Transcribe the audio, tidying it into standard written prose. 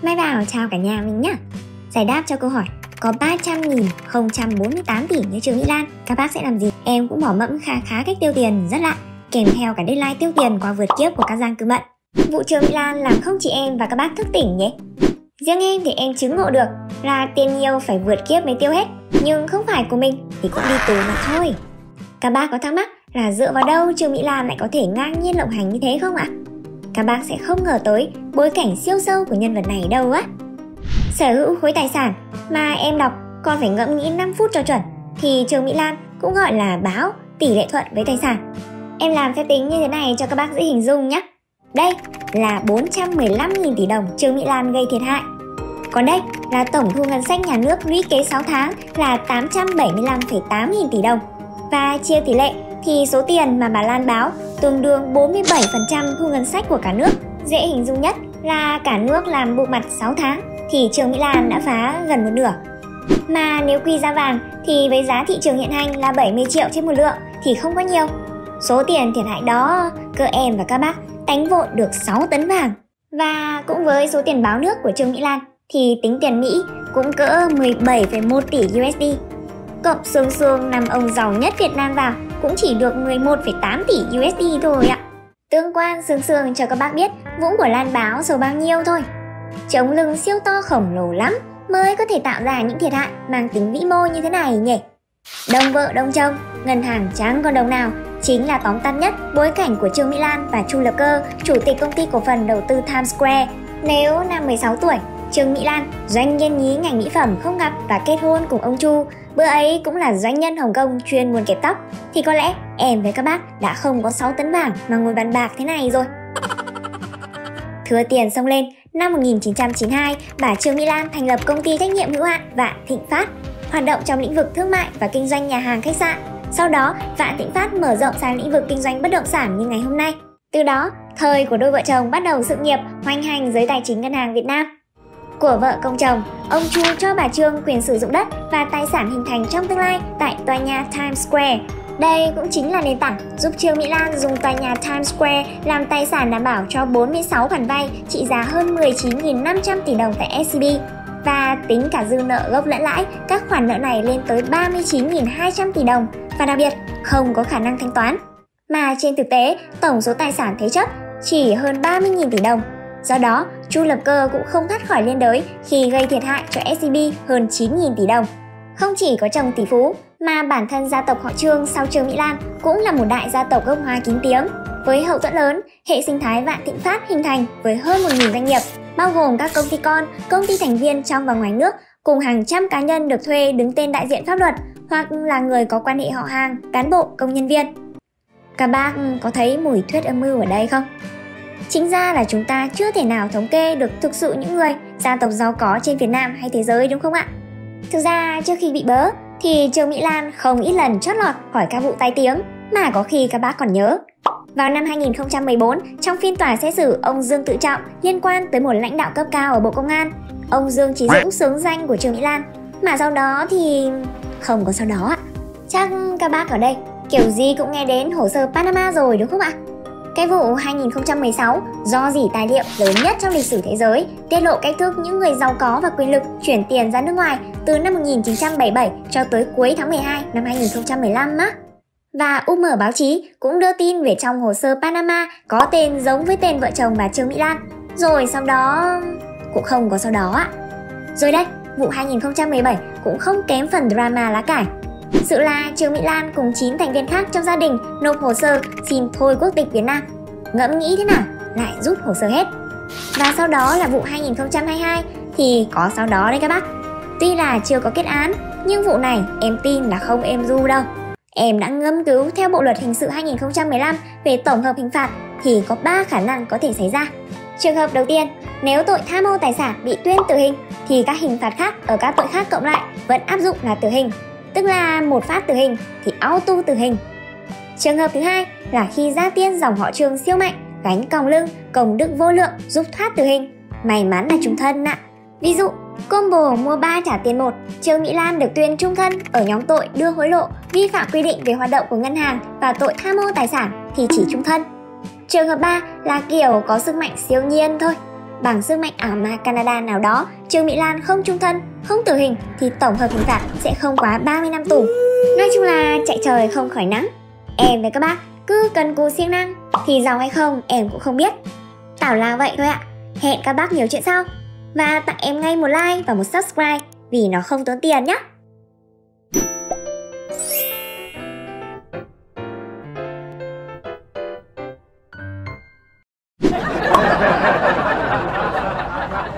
Mai vào chào cả nhà mình nhé. Giải đáp cho câu hỏi có 300.048 tỷ như Trương Mỹ Lan, các bác sẽ làm gì? Em cũng bỏ mẫm khá cách tiêu tiền rất lạ, kèm theo cả deadline tiêu tiền qua vượt kiếp của các Giang Cư Mận. Vụ Trương Mỹ Lan làm không chỉ em và các bác thức tỉnh nhé. Riêng em thì em chứng ngộ được là tiền nhiều phải vượt kiếp mới tiêu hết, nhưng không phải của mình thì cũng đi tù mà thôi. Các bác có thắc mắc là dựa vào đâu Trương Mỹ Lan lại có thể ngang nhiên lộng hành như thế không ạ? Các bác sẽ không ngờ tới bối cảnh siêu sâu của nhân vật này đâu á. Sở hữu khối tài sản mà em đọc còn phải ngẫm nghĩ 5 phút cho chuẩn thì Trương Mỹ Lan cũng gọi là báo tỷ lệ thuận với tài sản. Em làm phép tính như thế này cho các bác dễ hình dung nhé. Đây là 415.000 tỷ đồng Trương Mỹ Lan gây thiệt hại. Còn đây là tổng thu ngân sách nhà nước lũy kế 6 tháng là 875,8 nghìn tỷ đồng. Và chia tỷ lệ thì số tiền mà bà Lan báo tương đương 47% thu ngân sách của cả nước. Dễ hình dung nhất là cả nước làm bộ mặt 6 tháng thì Trương Mỹ Lan đã phá gần một nửa. Mà nếu quy ra vàng thì với giá thị trường hiện hành là 70 triệu trên một lượng thì không có nhiều. Số tiền thiệt hại đó cơ em và các bác đánh vội được 6 tấn vàng. Và cũng với số tiền báo nước của Trương Mỹ Lan thì tính tiền Mỹ cũng cỡ 17,1 tỷ USD. Cộng xương năm ông giàu nhất Việt Nam vào cũng chỉ được 11,8 tỷ USD thôi ạ. Tương quan xương cho các bác biết vũng của Lan báo sâu bao nhiêu thôi. Trống lưng siêu to khổng lồ lắm mới có thể tạo ra những thiệt hại mang tính vĩ mô như thế này nhỉ. Đông vợ đông chồng, ngân hàng chẳng còn đồng nào chính là tóm tắt nhất bối cảnh của Trương Mỹ Lan và Chu Lập Cơ, chủ tịch công ty cổ phần đầu tư Times Square. Nếu năm 16 tuổi, Trương Mỹ Lan, doanh nhân nhí ngành mỹ phẩm không gặp và kết hôn cùng ông Chu, bữa ấy cũng là doanh nhân Hồng Kông chuyên buôn kẹp tóc, thì có lẽ em với các bác đã không có 6 tấn vàng mà ngồi bàn bạc thế này rồi. Thừa tiền xông lên, năm 1992, bà Trương Mỹ Lan thành lập công ty trách nhiệm hữu hạn Vạn Thịnh Phát, hoạt động trong lĩnh vực thương mại và kinh doanh nhà hàng khách sạn. Sau đó, Vạn Thịnh Phát mở rộng sang lĩnh vực kinh doanh bất động sản như ngày hôm nay. Từ đó, thời của đôi vợ chồng bắt đầu sự nghiệp hoành hành giới tài chính ngân hàng Việt Nam. Của vợ công chồng, ông Chu cho bà Trương quyền sử dụng đất và tài sản hình thành trong tương lai tại tòa nhà Times Square. Đây cũng chính là nền tảng giúp Trương Mỹ Lan dùng tòa nhà Times Square làm tài sản đảm bảo cho 46 khoản vay trị giá hơn 19.500 tỷ đồng tại SCB. Và tính cả dư nợ gốc lẫn lãi, các khoản nợ này lên tới 39.200 tỷ đồng và đặc biệt không có khả năng thanh toán. Mà trên thực tế, tổng số tài sản thế chấp chỉ hơn 30.000 tỷ đồng. Do đó, Chu Lập Cơ cũng không thoát khỏi liên đới khi gây thiệt hại cho SCB hơn 9.000 tỷ đồng. Không chỉ có chồng tỷ phú, mà bản thân gia tộc họ Trương sau Trương Mỹ Lan cũng là một đại gia tộc gốc Hoa kín tiếng. Với hậu thuẫn lớn, hệ sinh thái Vạn Thịnh Phát hình thành với hơn 1.000 doanh nghiệp, bao gồm các công ty con, công ty thành viên trong và ngoài nước, cùng hàng trăm cá nhân được thuê đứng tên đại diện pháp luật hoặc là người có quan hệ họ hàng, cán bộ, công nhân viên. Các bác có thấy mùi thuyết âm mưu ở đây không? Chính ra là chúng ta chưa thể nào thống kê được thực sự những người gia tộc giàu có trên Việt Nam hay thế giới, đúng không ạ? Thực ra trước khi bị bớ thì Trương Mỹ Lan không ít lần chót lọt khỏi các vụ tai tiếng mà có khi các bác còn nhớ. Vào năm 2014, trong phiên tòa xét xử ông Dương Tự Trọng liên quan tới một lãnh đạo cấp cao ở Bộ Công an, ông Dương Chí Dũng xướng danh của Trương Mỹ Lan, mà sau đó thì không có sau đó ạ. Chắc các bác ở đây kiểu gì cũng nghe đến hồ sơ Panama rồi, đúng không ạ? Cái vụ 2016 do dỉ tài liệu lớn nhất trong lịch sử thế giới, tiết lộ cách thức những người giàu có và quyền lực chuyển tiền ra nước ngoài từ năm 1977 cho tới cuối tháng 12 năm 2015 á. Và UM báo chí cũng đưa tin về trong hồ sơ Panama có tên giống với tên vợ chồng bà Trương Mỹ Lan. Rồi sau đó cũng không có sau đó ạ. Rồi đây, vụ 2017 cũng không kém phần drama lá cải. Sự là Trương Mỹ Lan cùng 9 thành viên khác trong gia đình nộp hồ sơ xin thôi quốc tịch Việt Nam. Ngẫm nghĩ thế nào lại rút hồ sơ hết. Và sau đó là vụ 2022 thì có sau đó đấy các bác. Tuy là chưa có kết án, nhưng vụ này em tin là không êm du đâu. Em đã ngâm cứu theo Bộ luật hình sự 2015 về tổng hợp hình phạt thì có 3 khả năng có thể xảy ra. Trường hợp đầu tiên, nếu tội tham ô tài sản bị tuyên tử hình thì các hình phạt khác ở các tội khác cộng lại vẫn áp dụng là tử hình. Tức là một phát tử hình thì auto tử hình. Trường hợp thứ hai là khi gia tiên dòng họ Trương siêu mạnh, gánh còng lưng, công đức vô lượng giúp thoát tử hình. May mắn là chung thân ạ. Ví dụ, combo mua 3 trả tiền 1, Trương Mỹ Lan được tuyên chung thân ở nhóm tội đưa hối lộ, vi phạm quy định về hoạt động của ngân hàng và tội tham ô tài sản thì chỉ chung thân. Trường hợp 3 là kiểu có sức mạnh siêu nhiên thôi. bằng sức mạnh ảo ma Canada nào đó, Trương Mỹ Lan không chung thân, không tử hình thì tổng hợp hình phạt sẽ không quá 30 năm tù. Nói chung là chạy trời không khỏi nắng. Em với các bác cứ cần cù siêng năng, thì giàu hay không em cũng không biết. Tảo là vậy thôi ạ. Hẹn các bác nhiều chuyện sau. Và tặng em ngay một like và một subscribe vì nó không tốn tiền nhé.